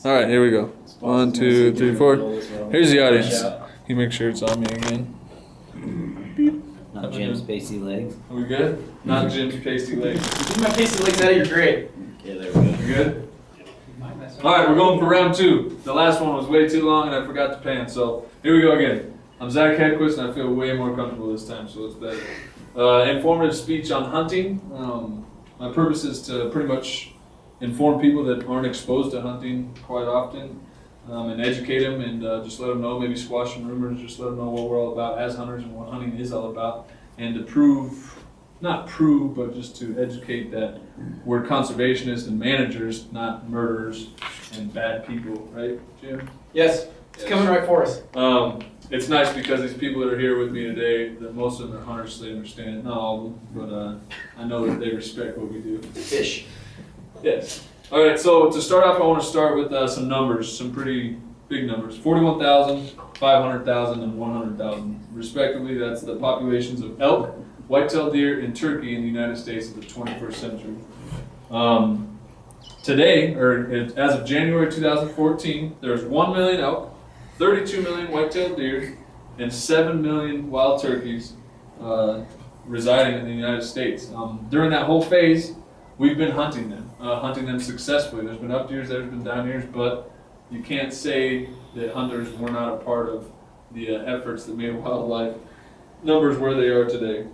All right, here we go. 1, 2, 3, 4. Here's the audience. Can you make sure it's on me again? Not Jim's pasty legs. Are we good? Not Jim's pasty legs. Keep my pasty legs out of your grade. Yeah, there we go. We good? All right, we're going for round 2. The last one was way too long and I forgot to pan, so here we go again. I'm Zach Hedquist and I feel way more comfortable this time, so it's better. Informative speech on hunting. My purpose is to pretty much inform people that aren't exposed to hunting quite often, and educate them and just let them know, maybe squash some rumors, just let them know what we're all about as hunters and what hunting is all about, and to not prove, but just to educate that we're conservationists and managers, not murderers and bad people, right, Jim? Yes, it's coming right for us. It's nice because these people that are here with me today, that most of them are hunters, so they understand, not all of them, but I know that they respect what we do. Fish. Yes. All right, so to start off, I want to start with some numbers, some pretty big numbers. 41,000, 500,000, and 100,000. Respectively, that's the populations of elk, white-tailed deer, and turkey in the United States of the 21st century. Today, or as of January 2014, there's 1 million elk, 32 million white-tailed deer, and 7 million wild turkeys residing in the United States. During that whole phase, we've been hunting them successfully. There's been up years, there's been down years, but you can't say that hunters were not a part of the efforts that made wildlife numbers where they are today.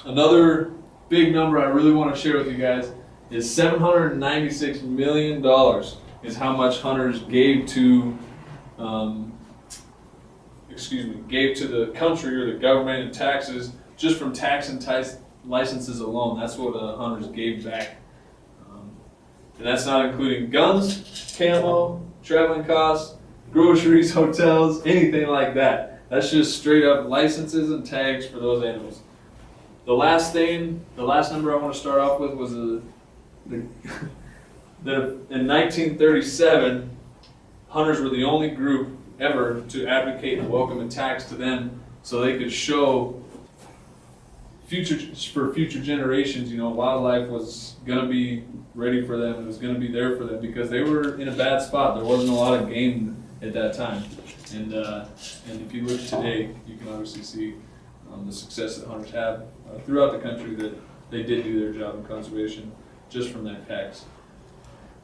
Another big number I really want to share with you guys is $796 million is how much hunters gave to the country or the government in taxes, just from tax and licenses alone. That's what hunters gave back. And that's not including guns, camo, traveling costs, groceries, hotels, anything like that. That's just straight up licenses and tags for those animals. The last number I want to start off with was in 1937, hunters were the only group ever to advocate and welcome a tax to them so they could show for future generations, wildlife was going to be ready for them. It was going to be there for them because they were in a bad spot. There wasn't a lot of game at that time. And if you look today, you can obviously see the success that hunters have throughout the country, that they did do their job in conservation just from that tax.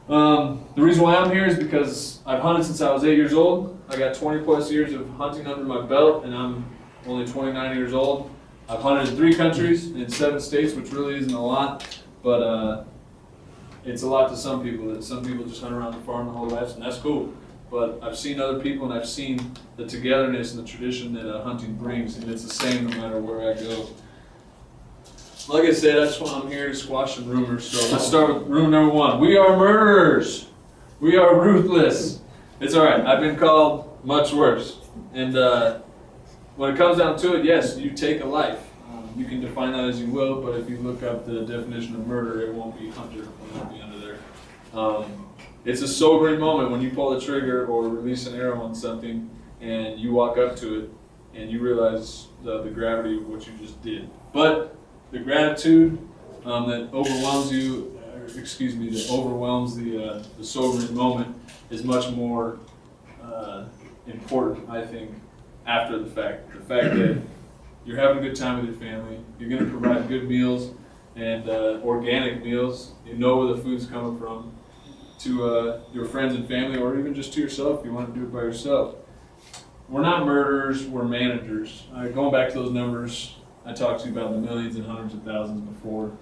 The reason why I'm here is because I've hunted since I was 8 years old. I got 20 plus years of hunting under my belt, and I'm only 29 years old. I've hunted in 3 countries, in 7 states, which really isn't a lot, but it's a lot to some people. That some people just hunt around the farm their whole lives, and that's cool. But I've seen other people, and I've seen the togetherness and the tradition that hunting brings, and it's the same no matter where I go. Like I said, I'm here to squash some rumors. So let's start with rumor number 1. We are murderers. We are ruthless. It's all right. I've been called much worse, and when it comes down to it, yes, you take a life. You can define that as you will, but if you look up the definition of murder, it won't be hunter. It won't be under there. It's a sobering moment when you pull the trigger or release an arrow on something and you walk up to it and you realize the gravity of what you just did. But the gratitude that overwhelms you, that overwhelms the sobering moment is much more important, I think, after the fact. The fact that you're having a good time with your family, you're going to provide good meals and organic meals, you know where the food's coming from, to your friends and family, or even just to yourself if you want to do it by yourself. We're not murderers, we're managers. Going back to those numbers, I talked to you about the millions and hundreds of thousands before.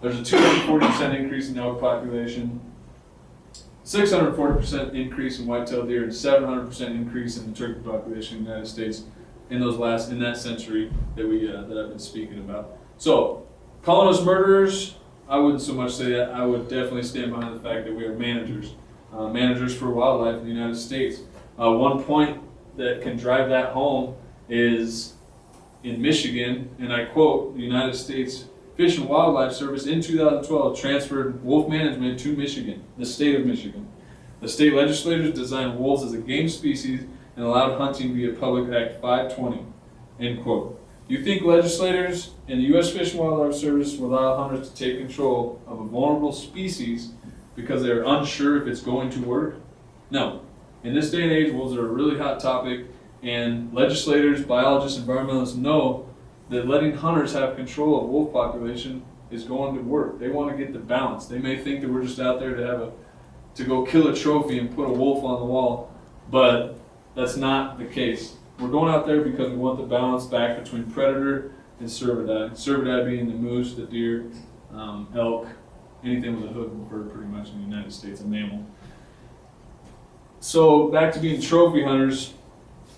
There's a 240% increase in elk population, 640% increase in white-tailed deer, and 700% increase in the turkey population in the United States in that century that I've been speaking about. So, calling us murderers, I wouldn't so much say that. I would definitely stand behind the fact that we are managers for wildlife in the United States. One point that can drive that home is in Michigan, and I quote, the United States Fish and Wildlife Service in 2012 transferred wolf management to Michigan, the state of Michigan. The state legislators designed wolves as a game species and allowed hunting via Public Act 520, end quote. You think legislators and the U.S. Fish and Wildlife Service will allow hunters to take control of a vulnerable species because they're unsure if it's going to work? No. In this day and age, wolves are a really hot topic, and legislators, biologists, environmentalists know that letting hunters have control of wolf population is going to work. They want to get the balance. They may think that we're just out there to go kill a trophy and put a wolf on the wall, but that's not the case. We're going out there because we want the balance back between predator and cervidae. Cervidae being the moose, the deer, elk, anything with a hoof and fur pretty much in the United States, a mammal. So back to being trophy hunters,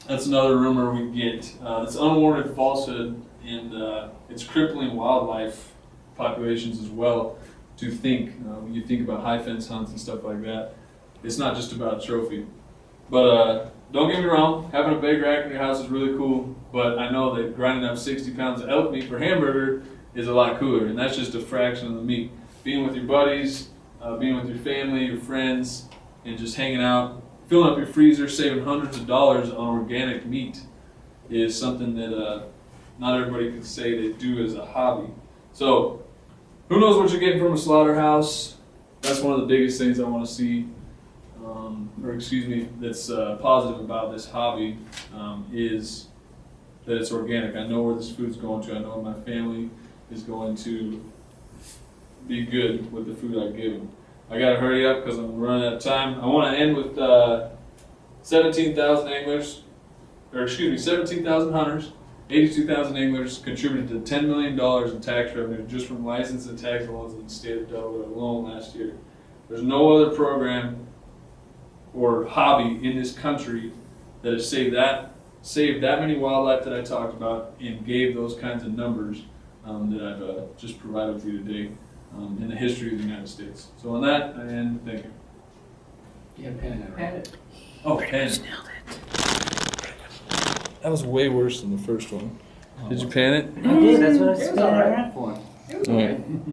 that's another rumor we get. It's unwarranted falsehood, and it's crippling wildlife populations as well to think. When you think about high fence hunts and stuff like that, it's not just about trophy. But don't get me wrong, having a big rack in your house is really cool, but I know that grinding up 60 pounds of elk meat for hamburger is a lot cooler, and that's just a fraction of the meat. Being with your buddies, being with your family, your friends, and just hanging out, filling up your freezer, saving hundreds of dollars on organic meat is something that not everybody can say they do as a hobby. So, who knows what you're getting from a slaughterhouse? That's one of the biggest things I want to see, that's positive about this hobby, is that it's organic. I know where this food's going to. I know my family is going to be good with the food I give them. I gotta hurry up because I'm running out of time. I want to end with 17,000 anglers, 17,000 hunters, 82,000 anglers contributed to $10 million in tax revenue just from license and tax loans in the state of Delaware alone last year. There's no other program or hobby in this country that has saved that many wildlife that I talked about and gave those kinds of numbers that I've just provided with you today in the history of the United States. So on that, I end. Thank you. Yeah, pen it. Oh, pen. That was way worse than the first one. Did you pan it? I did, that's what I was It was spinning alright. around for. It was All right. okay.